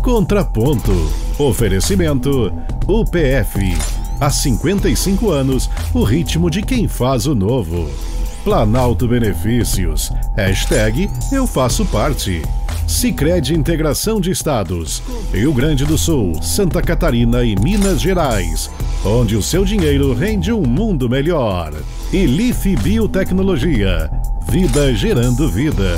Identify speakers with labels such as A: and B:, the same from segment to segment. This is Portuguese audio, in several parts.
A: Contraponto. Oferecimento UPF. Há 55 anos, o ritmo de quem faz o novo. Planalto Benefícios. Hashtag Eu Faço Parte. Sicredi Integração de Estados. Rio Grande do Sul, Santa Catarina e Minas Gerais. Onde o seu dinheiro rende um mundo melhor. E Life Biotecnologia. Vida gerando vida.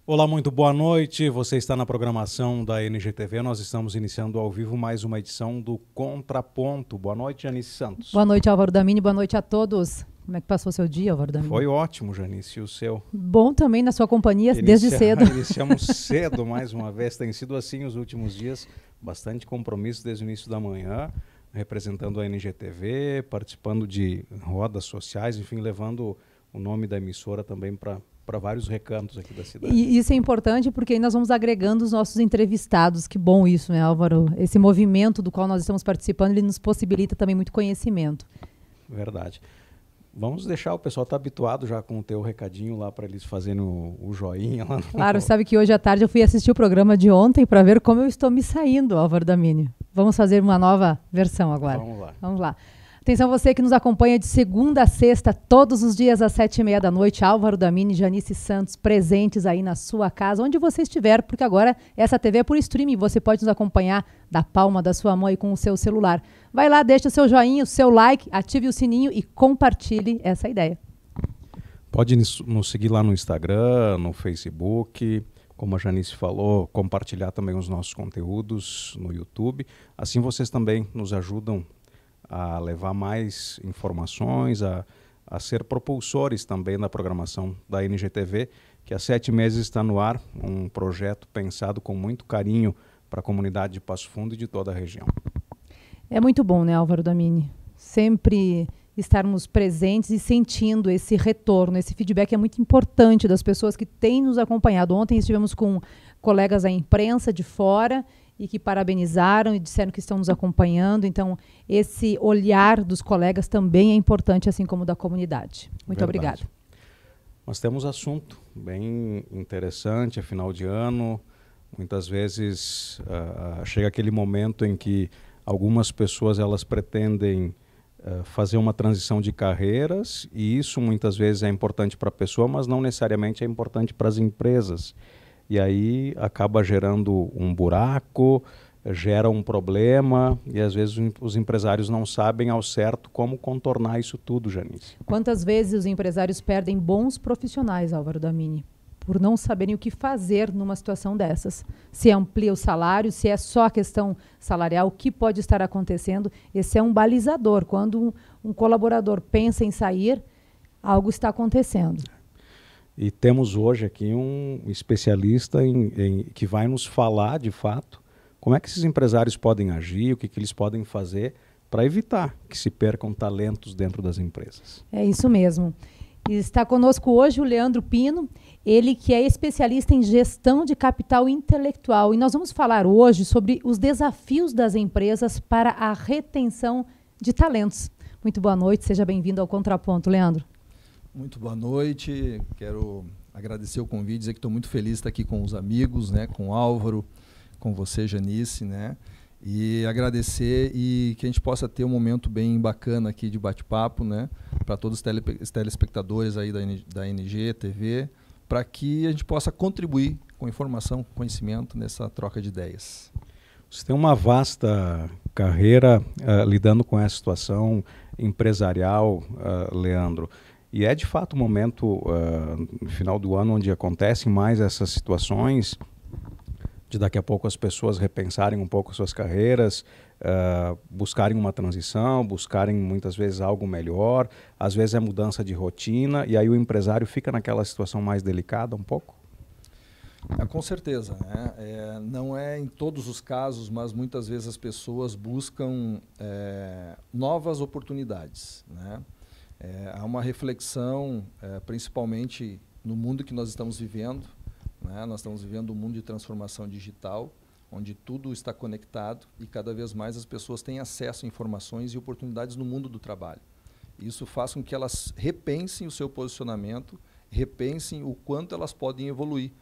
B: Olá, muito boa noite. Você está na programação da NGTV. Nós estamos iniciando ao vivo mais uma edição do Contraponto. Boa noite, Janice Santos.
C: Boa noite, Álvaro Damini. Boa noite a todos. Como é que passou o seu dia, Álvaro Damini?
B: Foi ótimo, Janice. E o seu?
C: Bom também na sua companhia, desde cedo.
B: Iniciamos cedo mais uma vez. Tem sido assim os últimos dias. Bastante compromisso desde o início da manhã, representando a NGTV, participando de rodas sociais, enfim, levando o nome da emissora também para vários recantos aqui da cidade.
C: E isso é importante porque aí nós vamos agregando os nossos entrevistados. Que bom isso, né, Álvaro? Esse movimento do qual nós estamos participando, ele nos possibilita também muito conhecimento.
B: Verdade. Vamos deixar o pessoal estar habituado já com o teu recadinho lá para eles fazerem o joinha lá.
C: Claro, sabe que hoje à tarde eu fui assistir o programa de ontem para ver como eu estou me saindo, Álvaro Damini. Vamos fazer uma nova versão agora.
B: Vamos lá.
C: Vamos lá. Atenção você que nos acompanha de segunda a sexta, todos os dias às 7h30 da noite, Álvaro Damini e Janice Santos presentes aí na sua casa, onde você estiver, porque agora essa TV é por streaming, você pode nos acompanhar da palma da sua mão e com o seu celular. Vai lá, deixa o seu joinha, o seu like, ative o sininho e compartilhe essa ideia.
B: Pode nos seguir lá no Instagram, no Facebook, como a Janice falou, compartilhar também os nossos conteúdos no YouTube. Assim vocês também nos ajudam a levar mais informações, a ser propulsores também da programação da NGTV, que há 7 meses está no ar, um projeto pensado com muito carinho para a comunidade de Passo Fundo e de toda a região. É
C: muito bom, né, Álvaro Damini? Sempre estarmos presentes e sentindo esse retorno, esse feedback é muito importante das pessoas que têm nos acompanhado. Ontem estivemos com colegas da imprensa de fora e que parabenizaram e disseram que estão nos acompanhando. Então, esse olhar dos colegas também é importante, assim como da comunidade. Muito obrigada.
B: Nós temos assunto bem interessante, é final de ano. Muitas vezes chega aquele momento em que algumas pessoas elas pretendem fazer uma transição de carreiras, e isso muitas vezes é importante para a pessoa, mas não necessariamente é importante para as empresas. E aí acaba gerando um buraco, gera um problema, e às vezes os empresários não sabem ao certo como contornar isso tudo, Janice.
C: Quantas vezes os empresários perdem bons profissionais, Álvaro Damini, por não saberem o que fazer numa situação dessas? Se amplia o salário, se é só a questão salarial, o que pode estar acontecendo? Esse é um balizador. Quando um colaborador pensa em sair, algo está acontecendo.
B: E temos hoje aqui um especialista que vai nos falar, de fato, como é que esses empresários podem agir, o que eles podem fazer para evitar que se percam talentos dentro das empresas.
C: É isso mesmo. Está conosco hoje o Leandro Pino, ele que é especialista em gestão de capital intelectual. E nós vamos falar hoje sobre os desafios das empresas para a retenção de talentos. Muito boa noite, seja bem-vindo ao Contraponto, Leandro.
D: Muito boa noite, quero agradecer o convite, dizer que estou muito feliz de estar aqui com os amigos, né, com o Álvaro, com você, Janice, né, e agradecer e que a gente possa ter um momento bem bacana aqui de bate-papo, né, para todos os telespectadores aí da NG TV, para que a gente possa contribuir com informação, com conhecimento nessa troca de ideias.
B: Você tem uma vasta carreira lidando com essa situação empresarial, Leandro. E é de fato um momento, no final do ano, onde acontecem mais essas situações, de daqui a pouco as pessoas repensarem um pouco suas carreiras, buscarem uma transição, buscarem muitas vezes algo melhor, às vezes é mudança de rotina, e aí o empresário fica naquela situação mais delicada um pouco?
D: Com certeza, né? Não é em todos os casos, mas muitas vezes as pessoas buscam novas oportunidades, né? Há uma reflexão, principalmente no mundo que nós estamos vivendo, né? Nós estamos vivendo um mundo de transformação digital, onde tudo está conectado e cada vez mais as pessoas têm acesso a informações e oportunidades no mundo do trabalho. Isso faz com que elas repensem o seu posicionamento, repensem o quanto elas podem evoluir.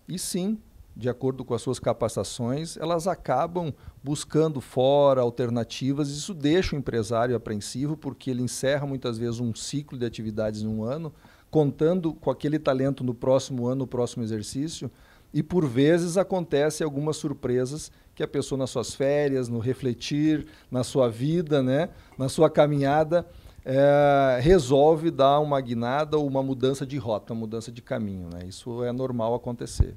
D: E sim, de acordo com as suas capacitações, elas acabam buscando fora alternativas. Isso deixa o empresário apreensivo, porque ele encerra muitas vezes um ciclo de atividades em um ano, contando com aquele talento no próximo ano, no próximo exercício, e por vezes acontecem algumas surpresas que a pessoa nas suas férias, no refletir, na sua vida, né, na sua caminhada, resolve dar uma guinada ou uma mudança de rota, uma mudança de caminho, né? Isso é normal acontecer.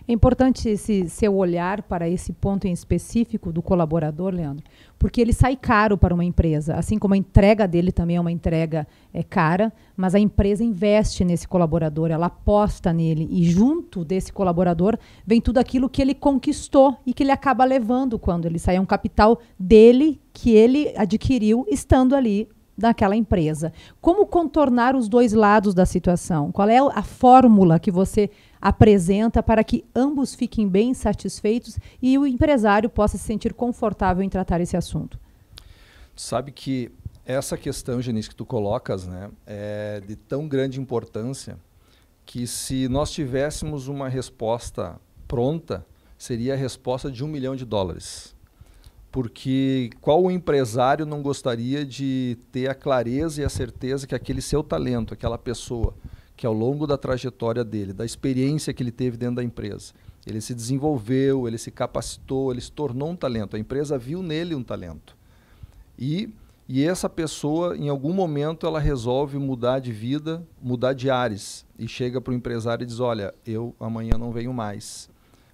C: É importante esse seu olhar para esse ponto em específico do colaborador, Leandro, porque ele sai caro para uma empresa, assim como a entrega dele também é uma entrega cara, mas a empresa investe nesse colaborador, ela aposta nele e junto desse colaborador vem tudo aquilo que ele conquistou e que ele acaba levando quando ele sai. É um capital dele que ele adquiriu estando ali daquela empresa. Como contornar os dois lados da situação? Qual é a fórmula que você apresenta para que ambos fiquem bem satisfeitos e o empresário possa se sentir confortável em tratar esse assunto?
D: Sabe que essa questão, Janice, que tu colocas, né, é de tão grande importância que se nós tivéssemos uma resposta pronta, seria a resposta de $1 milhão. Porque qual empresário não gostaria de ter a clareza e a certeza que aquele seu talento, aquela pessoa, que ao longo da trajetória dele, da experiência que ele teve dentro da empresa, ele se desenvolveu, ele se capacitou, ele se tornou um talento, a empresa viu nele um talento. E essa pessoa, em algum momento, ela resolve mudar de vida, mudar de ares, e chega para o empresário e diz, olha, eu amanhã não venho mais.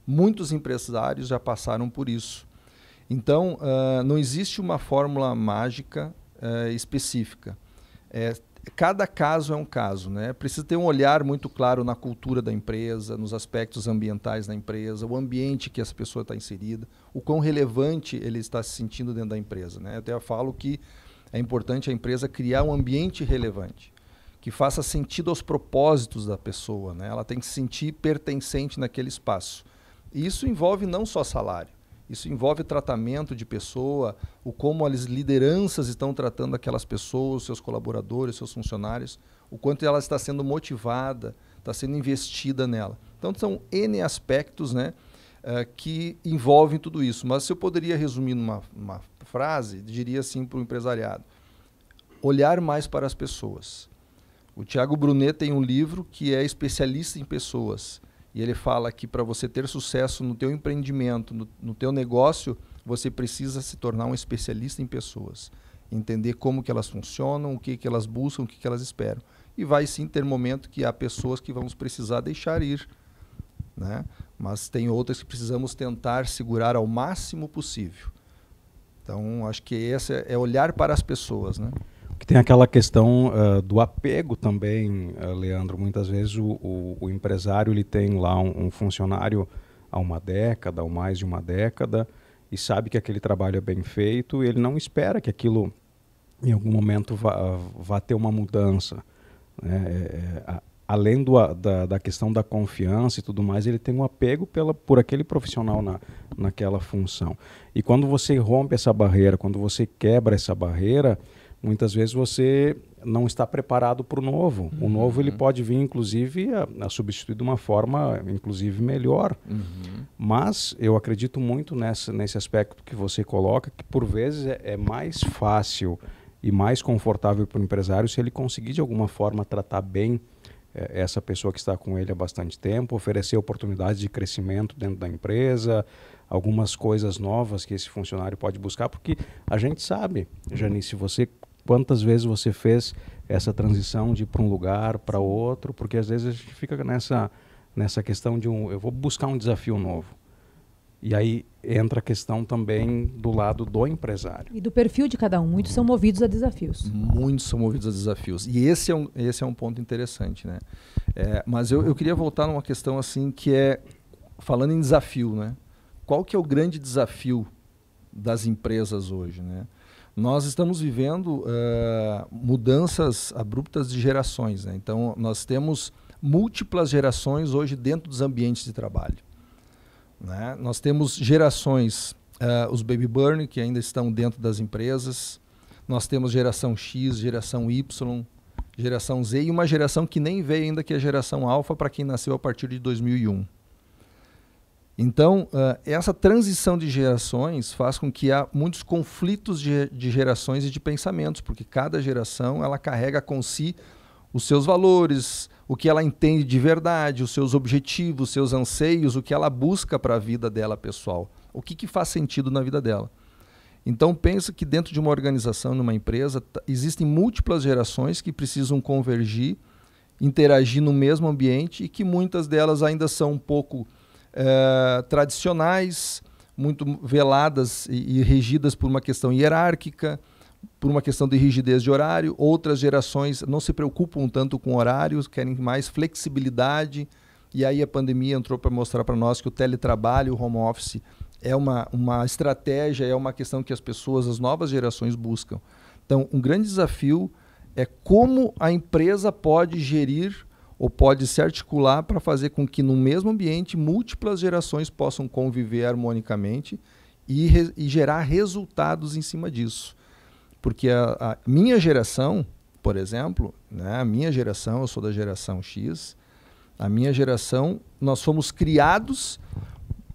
D: Muitos empresários já passaram por isso. Então, não existe uma fórmula mágica específica. Cada caso é um caso, né? Precisa ter um olhar muito claro na cultura da empresa, nos aspectos ambientais da empresa, o ambiente que essa pessoa está inserida, o quão relevante ele está se sentindo dentro da empresa, né? Eu até falo que é importante a empresa criar um ambiente relevante, que faça sentido aos propósitos da pessoa, né? Ela tem que se sentir pertencente naquele espaço. E isso envolve não só salário. Isso envolve tratamento de pessoa, o como as lideranças estão tratando aquelas pessoas, seus colaboradores, seus funcionários, o quanto ela está sendo motivada, está sendo investida nela. Então, são N aspectos, né, que envolvem tudo isso. Mas se eu poderia resumir numa frase, diria assim para o empresariado: olhar mais para as pessoas. O Thiago Brunet tem um livro que é especialista em pessoas. E ele fala que para você ter sucesso no teu empreendimento, no teu negócio, você precisa se tornar um especialista em pessoas. Entender como que elas funcionam, o que elas buscam, o que elas esperam. E vai sim ter momento que há pessoas que vamos precisar deixar ir, né? Mas tem outras que precisamos tentar segurar ao máximo possível. Então, acho que esse é olhar para as pessoas, né?
B: Que tem aquela questão do apego também, Leandro. Muitas vezes o empresário ele tem lá um funcionário há uma década ou mais de uma década e sabe que aquele trabalho é bem feito e ele não espera que aquilo em algum momento vá ter uma mudança, né? Além da questão da confiança e tudo mais, ele tem um apego por aquele profissional naquela função. E quando você rompe essa barreira, quando você quebra essa barreira, muitas vezes você não está preparado para o novo. O novo ele pode vir, inclusive, a substituir de uma forma, inclusive, melhor. Mas eu acredito muito nesse aspecto que você coloca, que por vezes é mais fácil e mais confortável para o empresário se ele conseguir, de alguma forma, tratar bem essa pessoa que está com ele há bastante tempo, oferecer oportunidades de crescimento dentro da empresa, algumas coisas novas que esse funcionário pode buscar, porque a gente sabe, Janice, quantas vezes você fez essa transição de ir para um lugar, para outro, porque às vezes a gente fica nessa questão de eu vou buscar um desafio novo. E aí entra a questão também do lado do empresário.
C: E do perfil de cada um. Muitos são movidos a desafios.
D: Muitos são movidos a desafios. E esse é um ponto interessante, né? Mas eu queria voltar numa questão assim que falando em desafio, né? Qual que é o grande desafio das empresas hoje, né? Nós estamos vivendo mudanças abruptas de gerações, né? Então, nós temos múltiplas gerações hoje dentro dos ambientes de trabalho, né? Nós temos gerações, os baby burn, que ainda estão dentro das empresas. Nós temos geração X, geração Y, geração Z e uma geração que nem veio ainda, que é a geração alfa, para quem nasceu a partir de 2001. Então, essa transição de gerações faz com que há muitos conflitos de gerações e de pensamentos, porque cada geração ela carrega com si os seus valores, o que ela entende de verdade, os seus objetivos, os seus anseios, o que ela busca para a vida dela pessoal, o que faz sentido na vida dela. Então, penso que dentro de uma organização, numa empresa, existem múltiplas gerações que precisam convergir, interagir no mesmo ambiente e que muitas delas ainda são um pouco tradicionais, muito veladas e regidas por uma questão hierárquica, por uma questão de rigidez de horário. Outras gerações não se preocupam tanto com horários, querem mais flexibilidade. E aí a pandemia entrou para mostrar para nós que o teletrabalho, o home office, é uma estratégia, é uma questão que as pessoas, as novas gerações buscam. Então, um grande desafio é como a empresa pode gerir ou pode se articular para fazer com que no mesmo ambiente múltiplas gerações possam conviver harmonicamente e gerar resultados em cima disso. Porque a minha geração, por exemplo, né, a minha geração, eu sou da geração X, a minha geração, nós fomos criados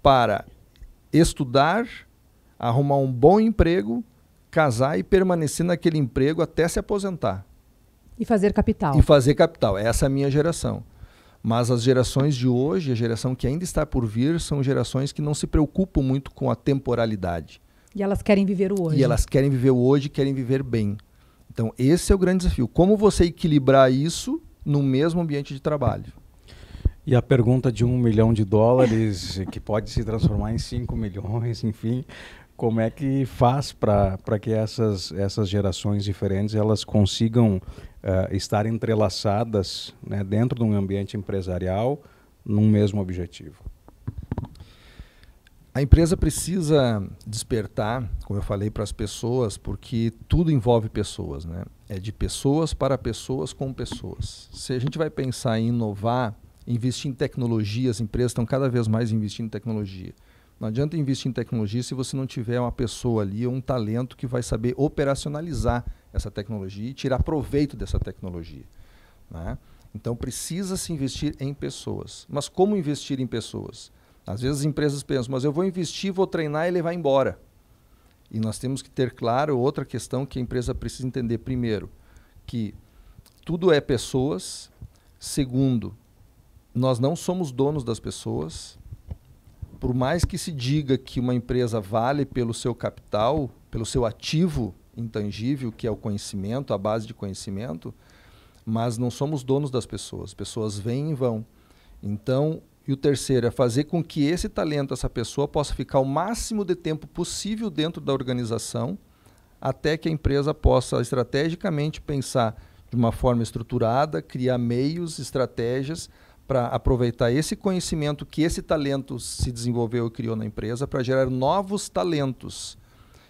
D: para estudar, arrumar um bom emprego, casar e permanecer naquele emprego até se aposentar.
C: E fazer capital.
D: E fazer capital. Essa é a minha geração. Mas as gerações de hoje, a geração que ainda está por vir, são gerações que não se preocupam muito com a temporalidade.
C: E elas querem viver o hoje.
D: E elas querem viver o hoje, querem viver bem. Então, esse é o grande desafio. Como você equilibrar isso no mesmo ambiente de trabalho?
B: E a pergunta de $1 milhão, que pode se transformar em 5 milhões, enfim, como é que faz para que essas gerações diferentes elas consigam estar entrelaçadas, né, dentro de um ambiente empresarial num mesmo objetivo?
D: A empresa precisa despertar, como eu falei, para as pessoas, porque tudo envolve pessoas, né? É de pessoas para pessoas com pessoas. Se a gente vai pensar em inovar, investir em tecnologia, as empresas estão cada vez mais investindo em tecnologia. Não adianta investir em tecnologia se você não tiver uma pessoa ali, um talento que vai saber operacionalizar essa tecnologia e tirar proveito dessa tecnologia, né? Então precisa se investir em pessoas. Mas como investir em pessoas? Às vezes as empresas pensam, mas eu vou investir, vou treinar e ele vai embora. E nós temos que ter claro outra questão que a empresa precisa entender. Primeiro, que tudo é pessoas. Segundo, nós não somos donos das pessoas. Por mais que se diga que uma empresa vale pelo seu capital, pelo seu ativo intangível, que é o conhecimento, a base de conhecimento, mas não somos donos das pessoas. As pessoas vêm e vão. Então, e o terceiro é fazer com que esse talento, essa pessoa, possa ficar o máximo de tempo possível dentro da organização, até que a empresa possa estrategicamente pensar de uma forma estruturada, criar meios, estratégias para aproveitar esse conhecimento que esse talento se desenvolveu e criou na empresa para gerar novos talentos.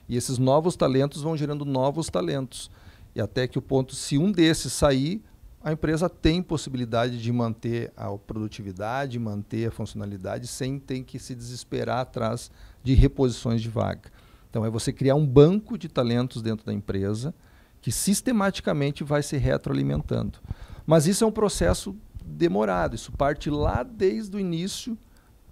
D: E esses novos talentos vão gerando novos talentos. E até que o ponto, se um desses sair, a empresa tem possibilidade de manter a produtividade, manter a funcionalidade, sem ter que se desesperar atrás de reposições de vaga. Então, é você criar um banco de talentos dentro da empresa que sistematicamente vai se retroalimentando. Mas isso é um processo demorado, isso parte lá desde o início,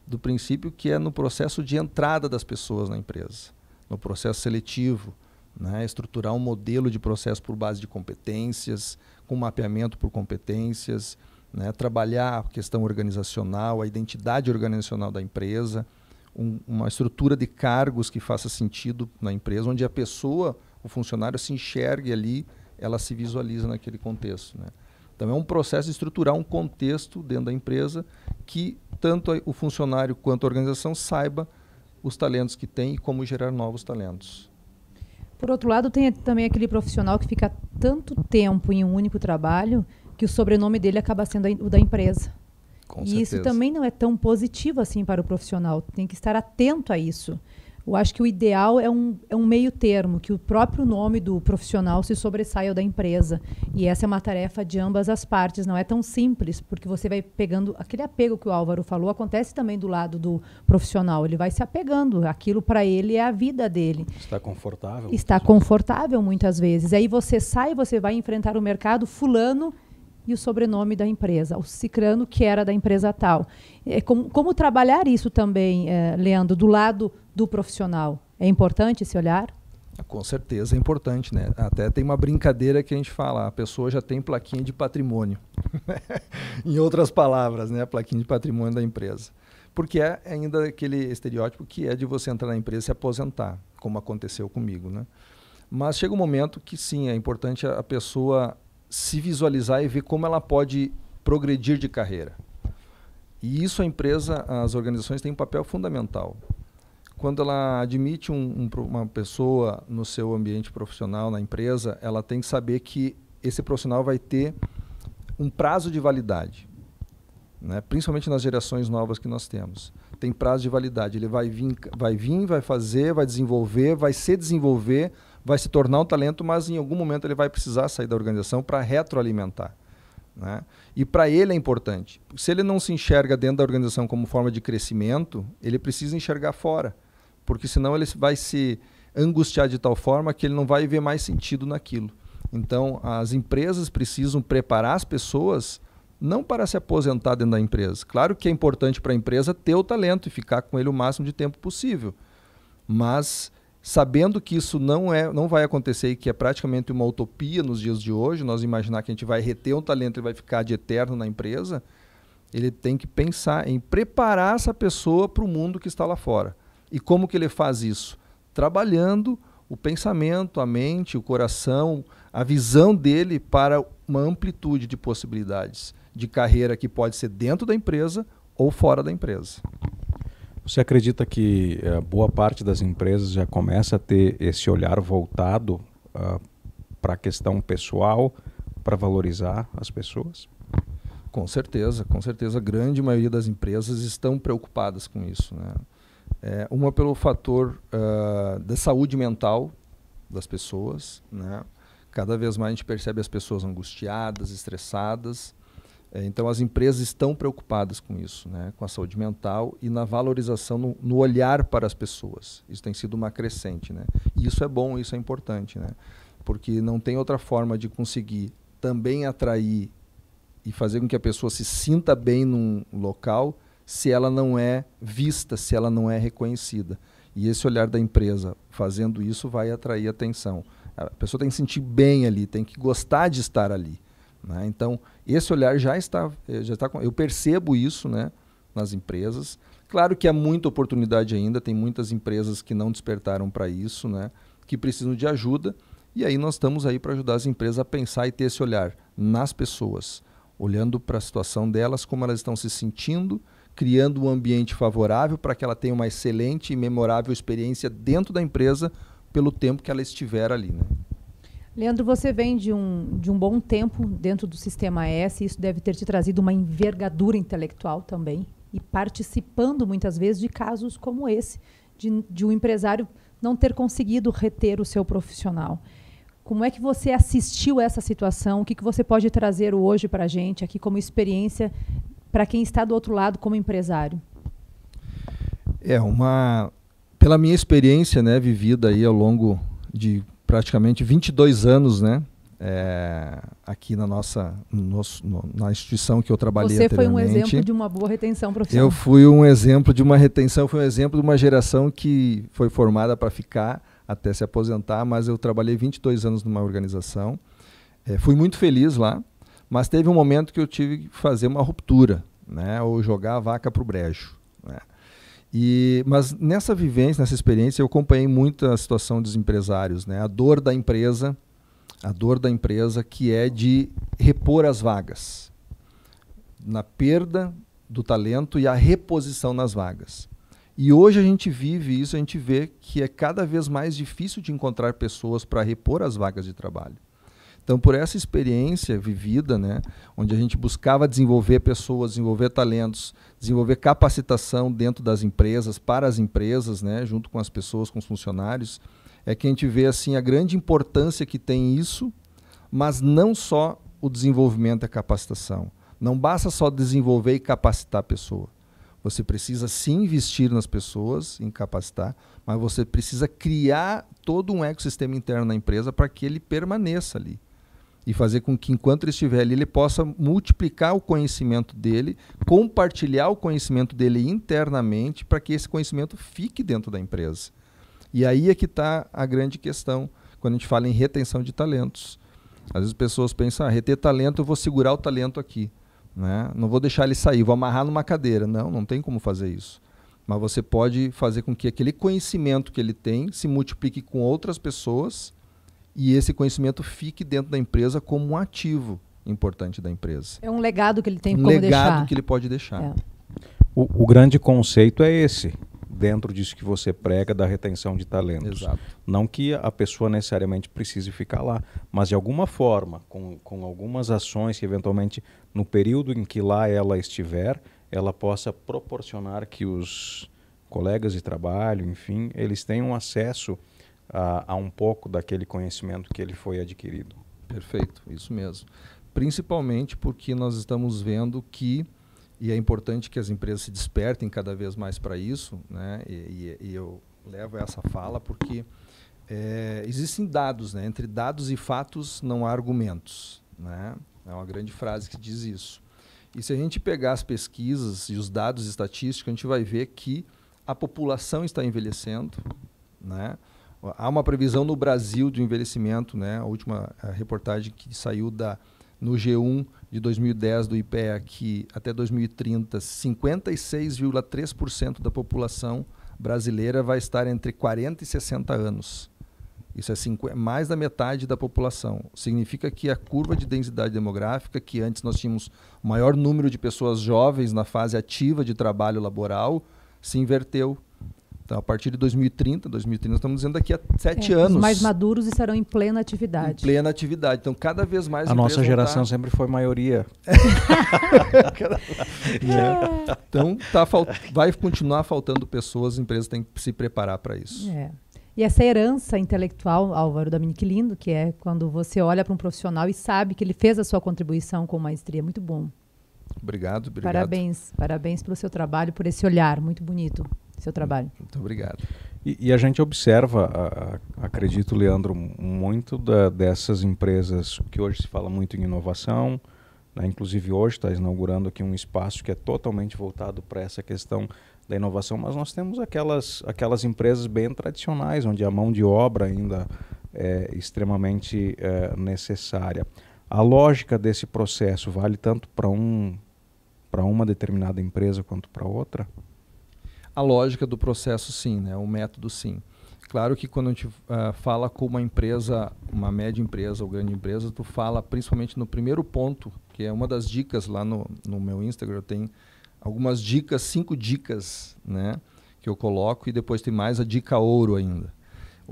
D: do princípio, que é no processo de entrada das pessoas na empresa, no processo seletivo, né? Estruturar um modelo de processo por base de competências, com mapeamento por competências, né? Trabalhar a questão organizacional, a identidade organizacional da empresa, uma estrutura de cargos que faça sentido na empresa, onde a pessoa, o funcionário, se enxergue ali, ela se visualiza naquele contexto, né? Então é um processo de estruturar um contexto dentro da empresa que tanto o funcionário quanto a organização saiba os talentos que tem e como gerar novos talentos.
C: Por outro lado, tem também aquele profissional que fica tanto tempo em um único trabalho que o sobrenome dele acaba sendo o da empresa.
D: Com
C: e
D: certeza.
C: isso também não é tão positivo assim para o profissional. Tem que estar atento a isso. Eu acho que o ideal é um meio termo, que o próprio nome do profissional se sobressaia ao da empresa. E essa é uma tarefa de ambas as partes. Não é tão simples, porque você vai pegando... Aquele apego que o Álvaro falou acontece também do lado do profissional. Ele vai se apegando. Aquilo para ele é a vida dele.
B: Está confortável.
C: Está confortável muitas vezes. Aí você sai, você vai enfrentar o mercado, fulano... e o sobrenome da empresa, o Cicrano, que era da empresa tal. Como trabalhar isso também, Leandro, do lado do profissional? É importante esse olhar?
D: Com certeza é importante, né? Até tem uma brincadeira que a gente fala, a pessoa já tem plaquinha de patrimônio. Em outras palavras, né? A plaquinha de patrimônio da empresa. Porque é ainda aquele estereótipo que é de você entrar na empresa e se aposentar, como aconteceu comigo, né? Mas chega um momento que sim, é importante a pessoa se visualizar e ver como ela pode progredir de carreira. E isso a empresa, as organizações têm um papel fundamental. Quando ela admite uma pessoa no seu ambiente profissional, na empresa, ela tem que saber que esse profissional vai ter um prazo de validade, né? Principalmente nas gerações novas que nós temos. Tem prazo de validade. Ele vai fazer, vai desenvolver, vai se desenvolver, vai se tornar um talento, mas em algum momento ele vai precisar sair da organização para retroalimentar, né? E para ele é importante. Se ele não se enxerga dentro da organização como forma de crescimento, ele precisa enxergar fora. Porque senão ele vai se angustiar de tal forma que ele não vai ver mais sentido naquilo. Então, as empresas precisam preparar as pessoas não para se aposentar dentro da empresa. Claro que é importante para a empresa ter o talento e ficar com ele o máximo de tempo possível. Mas, sabendo que isso não vai acontecer e que é praticamente uma utopia nos dias de hoje, nós imaginar que a gente vai reter um talento e vai ficar de eterno na empresa, ele tem que pensar em preparar essa pessoa para o mundo que está lá fora. E como que ele faz isso? Trabalhando o pensamento, a mente, o coração, a visão dele para uma amplitude de possibilidades de carreira que pode ser dentro da empresa ou fora da empresa.
B: Você acredita que boa parte das empresas já começa a ter esse olhar voltado para a questão pessoal, para valorizar as pessoas?
D: Com certeza, com certeza. A grande maioria das empresas estão preocupadas com isso, né? Uma pelo fator da saúde mental das pessoas, né? Cada vez mais a gente percebe as pessoas angustiadas, estressadas. Então as empresas estão preocupadas com isso, né? Com a saúde mental e na valorização, no olhar para as pessoas. Isso tem sido uma crescente, né? E isso é bom, isso é importante, né? Porque não tem outra forma de conseguir também atrair e fazer com que a pessoa se sinta bem num local se ela não é vista, se ela não é reconhecida. E esse olhar da empresa fazendo isso vai atrair atenção. A pessoa tem que se sentir bem ali, tem que gostar de estar ali, né? Então, esse olhar já está eu percebo isso, né, nas empresas. Claro que há muita oportunidade ainda, tem muitas empresas que não despertaram para isso, né, que precisam de ajuda, e aí nós estamos aí para ajudar as empresas a pensar e ter esse olhar nas pessoas, olhando para a situação delas, como elas estão se sentindo, criando um ambiente favorável para que ela tenha uma excelente e memorável experiência dentro da empresa pelo tempo que ela estiver ali, né?
C: Leandro, você vem de um bom tempo dentro do Sistema S, isso deve ter te trazido uma envergadura intelectual também, e participando muitas vezes de casos como esse, de um empresário não ter conseguido reter o seu profissional. Como é que você assistiu essa situação? O que você pode trazer hoje para a gente aqui como experiência para quem está do outro lado como empresário?
D: Pela minha experiência, né, vivida aí ao longo de praticamente 22 anos, né, aqui na na instituição que eu trabalhei anteriormente. Você foi um
C: exemplo de uma boa retenção profissional.
D: Eu fui um exemplo de uma retenção, fui um exemplo de uma geração que foi formada para ficar até se aposentar, mas eu trabalhei 22 anos numa organização, fui muito feliz lá, mas teve um momento que eu tive que fazer uma ruptura, né, ou jogar a vaca para o brejo, né. Mas nessa vivência, nessa experiência, eu acompanhei muito a situação dos empresários, né, a dor da empresa que é de repor as vagas, na perda do talento e a reposição nas vagas. E hoje a gente vive isso, a gente vê que é cada vez mais difícil de encontrar pessoas para repor as vagas de trabalho. Então, por essa experiência vivida, né, onde a gente buscava desenvolver pessoas, desenvolver talentos, desenvolver capacitação dentro das empresas, para as empresas, né, junto com as pessoas, com os funcionários, é que a gente vê assim, a grande importância que tem isso, mas não só o desenvolvimento e a capacitação. Não basta só desenvolver e capacitar a pessoa. Você precisa sim investir nas pessoas, em capacitar, mas você precisa criar todo um ecossistema interno na empresa para que ele permaneça ali. e fazer com que, enquanto ele estiver ali, ele possa multiplicar o conhecimento dele, compartilhar o conhecimento dele internamente para que esse conhecimento fique dentro da empresa. E aí é que está a grande questão quando a gente fala em retenção de talentos. Às vezes as pessoas pensam, reter talento, eu vou segurar o talento aqui, né? Não vou deixar ele sair, vou amarrar numa cadeira. Não tem como fazer isso. Mas você pode fazer com que aquele conhecimento que ele tem se multiplique com outras pessoas e esse conhecimento fique dentro da empresa como um ativo importante da empresa.
C: É um legado que ele tem
D: como
C: deixar.
D: Um legado que ele pode deixar.
C: É.
B: O grande conceito é esse, dentro disso que você prega da retenção de talentos.
D: Exato.
B: Não que a pessoa necessariamente precise ficar lá, mas de alguma forma, com algumas ações que eventualmente no período em que lá ela estiver, ela possa proporcionar que os colegas de trabalho, enfim, eles tenham acesso a um pouco daquele conhecimento que ele foi adquirido.
D: Perfeito, isso mesmo. Principalmente porque nós estamos vendo que, e é importante que as empresas se despertem cada vez mais para isso, né? E eu levo essa fala porque existem dados, né? Entre dados e fatos não há argumentos, né? É uma grande frase que diz isso. E se a gente pegar as pesquisas e os dados estatísticos, a gente vai ver que a população está envelhecendo, né? Há uma previsão no Brasil de envelhecimento, né? A última reportagem que saiu no G1 de 2010 do IPEA, que até 2030, 56,3% da população brasileira vai estar entre 40 e 60 anos. Isso é mais da metade da população. Significa que a curva de densidade demográfica, que antes nós tínhamos o maior número de pessoas jovens na fase ativa de trabalho laboral, se inverteu. Então, a partir de 2030 nós estamos dizendo daqui a 7 anos.
C: Os mais maduros estarão em plena atividade.
D: Em plena atividade. Então, cada vez mais
B: a nossa geração sempre foi maioria.
D: Então, vai continuar faltando pessoas, as empresas têm que se preparar para isso.
C: E essa herança intelectual, Álvaro Dominique Lindo, que é quando você olha para um profissional e sabe que ele fez a sua contribuição com maestria. Muito bom.
D: Obrigado.
C: Parabéns pelo seu trabalho, por esse olhar muito bonito. Seu trabalho.
D: Muito obrigado.
B: E a gente observa, acredito, Leandro, muito dessas empresas que hoje se fala muito em inovação, né? Inclusive hoje está inaugurando aqui um espaço que é totalmente voltado para essa questão da inovação, mas nós temos aquelas empresas bem tradicionais, onde a mão de obra ainda é extremamente necessária. A lógica desse processo vale tanto para uma determinada empresa quanto para outra?
D: A lógica do processo, sim, né? O método, sim. Claro que quando a gente fala com uma empresa, uma média empresa ou grande empresa, tu fala principalmente no primeiro ponto, que é uma das dicas lá no meu Instagram, eu tenho algumas dicas, 5 dicas, né, que eu coloco, e depois tem mais a dica ouro ainda.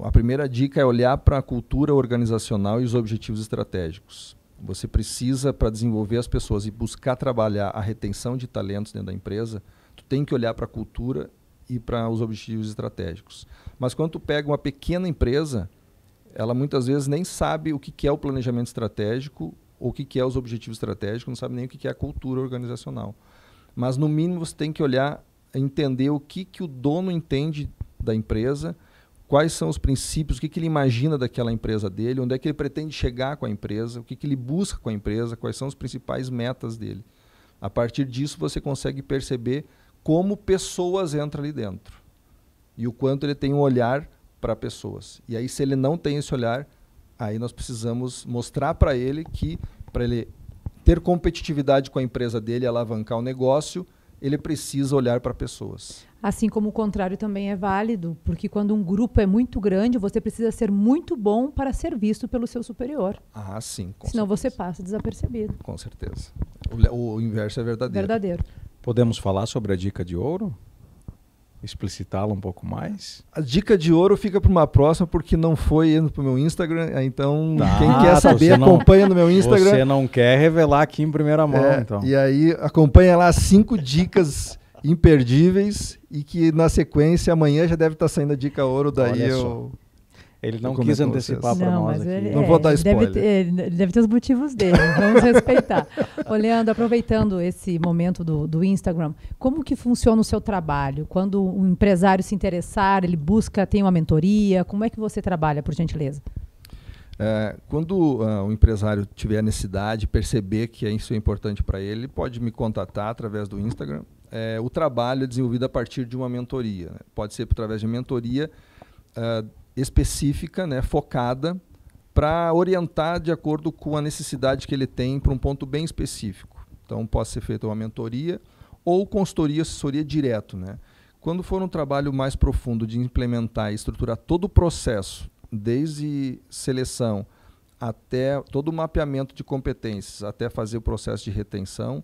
D: A primeira dica é olhar para a cultura organizacional e os objetivos estratégicos. Você precisa, para desenvolver as pessoas e buscar trabalhar a retenção de talentos dentro da empresa, tu tem que olhar para a cultura e para os objetivos estratégicos. Mas quando tu pega uma pequena empresa, ela muitas vezes nem sabe o que é o planejamento estratégico ou o que é os objetivos estratégicos, não sabe nem o que é a cultura organizacional. Mas, no mínimo, você tem que olhar, entender o que o dono entende da empresa, quais são os princípios, o que ele imagina daquela empresa dele, onde é que ele pretende chegar com a empresa, o que ele busca com a empresa, quais são as principais metas dele. A partir disso, você consegue perceber como pessoas entram ali dentro e o quanto ele tem um olhar para pessoas. E aí, se ele não tem esse olhar, aí nós precisamos mostrar para ele que, para ele ter competitividade com a empresa dele, alavancar o negócio, ele precisa olhar para pessoas.
C: Assim como o contrário também é válido, porque quando um grupo é muito grande, você precisa ser muito bom para ser visto pelo seu superior.
D: Ah, sim.
C: Senão você passa desapercebido.
D: Com certeza. O inverso é verdadeiro.
C: Verdadeiro.
B: Podemos falar sobre a dica de ouro? Explicitá-la um pouco mais?
D: A dica de ouro fica para uma próxima, porque não foi indo para o meu Instagram. Então, quem quer saber, acompanha no meu Instagram.
B: Você não quer revelar aqui em primeira mão, então.
D: E aí, acompanha lá 5 dicas imperdíveis e que, na sequência, amanhã já deve estar saindo a dica ouro. Daí
B: Ele não quis antecipar para nós aqui.
D: Não vou dar spoiler.
C: Ele deve ter os motivos dele, vamos respeitar. Ô, Leandro, aproveitando esse momento do Instagram, como que funciona o seu trabalho? Quando um empresário se interessar, ele tem uma mentoria, como é que você trabalha, por gentileza?
D: Quando o empresário tiver a necessidade, perceber que isso é importante para ele pode me contatar através do Instagram. O trabalho é desenvolvido a partir de uma mentoria. Né? Pode ser através de mentoria específica, né, focada, para orientar de acordo com a necessidade que ele tem para um ponto bem específico. Então, pode ser feita uma mentoria ou consultoria, assessoria direto. Né? Quando for um trabalho mais profundo de implementar e estruturar todo o processo, desde seleção até todo o mapeamento de competências, até fazer o processo de retenção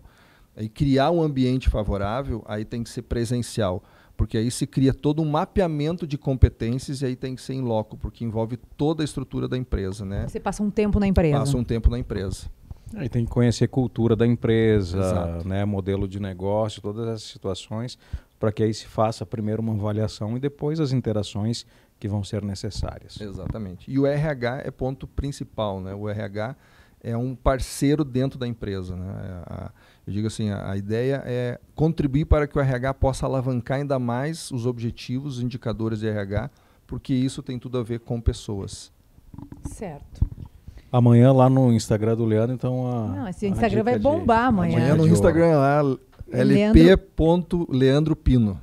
D: e criar um ambiente favorável, aí tem que ser presencial, porque aí se cria todo um mapeamento de competências e aí tem que ser em loco, porque envolve toda a estrutura da empresa. Né?
C: Você passa um tempo na empresa.
D: Passa um tempo na empresa.
B: Aí tem que conhecer a cultura da empresa, né, modelo de negócio, todas essas situações, para que aí se faça primeiro uma avaliação e depois as interações que vão ser necessárias.
D: Exatamente. E o RH é ponto principal, né? O RH é um parceiro dentro da empresa, né? Eu digo assim, a ideia é contribuir para que o RH possa alavancar ainda mais os objetivos, os indicadores de RH, porque isso tem tudo a ver com pessoas.
C: Certo.
B: Amanhã lá no Instagram do Leandro, então
C: Não, esse Instagram vai bombar amanhã.
D: Amanhã no Instagram lá, lp.leandropino.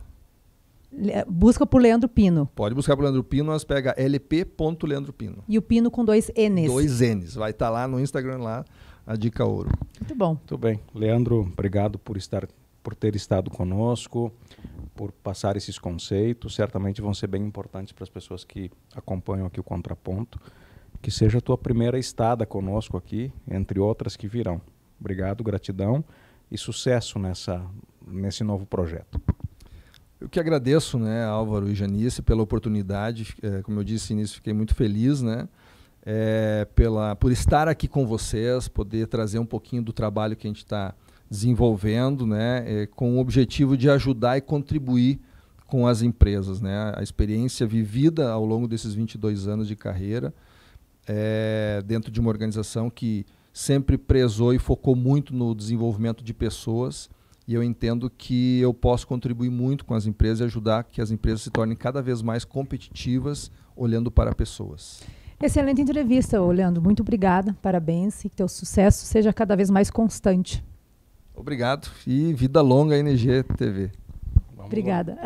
C: Busca por Leandro Pino.
D: Pode buscar por Leandro Pino, mas pega lp.leandropino.
C: E o Pino com 2 N's.
D: 2 N's. Vai estar lá no Instagram, lá, a dica ouro.
C: Muito bom.
B: Muito bem. Leandro, obrigado por ter estado conosco, por passar esses conceitos. Certamente vão ser bem importantes para as pessoas que acompanham aqui o Contraponto. Que seja a tua primeira estada conosco aqui, entre outras que virão. Obrigado, gratidão e sucesso nesse novo projeto.
D: Eu que agradeço, né, Álvaro e Janice, pela oportunidade. Como eu disse no início, fiquei muito feliz, né, por estar aqui com vocês, poder trazer um pouquinho do trabalho que a gente está desenvolvendo, né, com o objetivo de ajudar e contribuir com as empresas. Né, a experiência vivida ao longo desses 22 anos de carreira, dentro de uma organização que sempre prezou e focou muito no desenvolvimento de pessoas, e eu entendo que eu posso contribuir muito com as empresas e ajudar que as empresas se tornem cada vez mais competitivas, olhando para pessoas.
C: Excelente entrevista, Leandro. Muito obrigada, parabéns e que teu sucesso seja cada vez mais constante.
D: Obrigado e vida longa à NG TV.
C: Obrigada.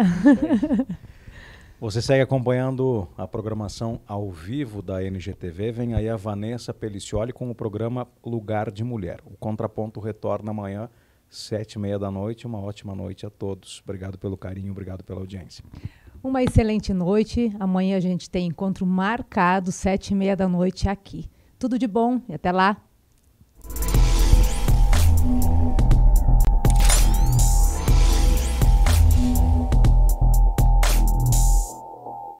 B: Você segue acompanhando a programação ao vivo da NGTV. Vem aí a Vanessa Pelicioli com o programa Lugar de Mulher. O Contraponto retorna amanhã, 7h30 da noite. Uma ótima noite a todos. Obrigado pelo carinho, obrigado pela audiência.
C: Uma excelente noite. Amanhã a gente tem encontro marcado, 7h30 da noite aqui. Tudo de bom e até lá.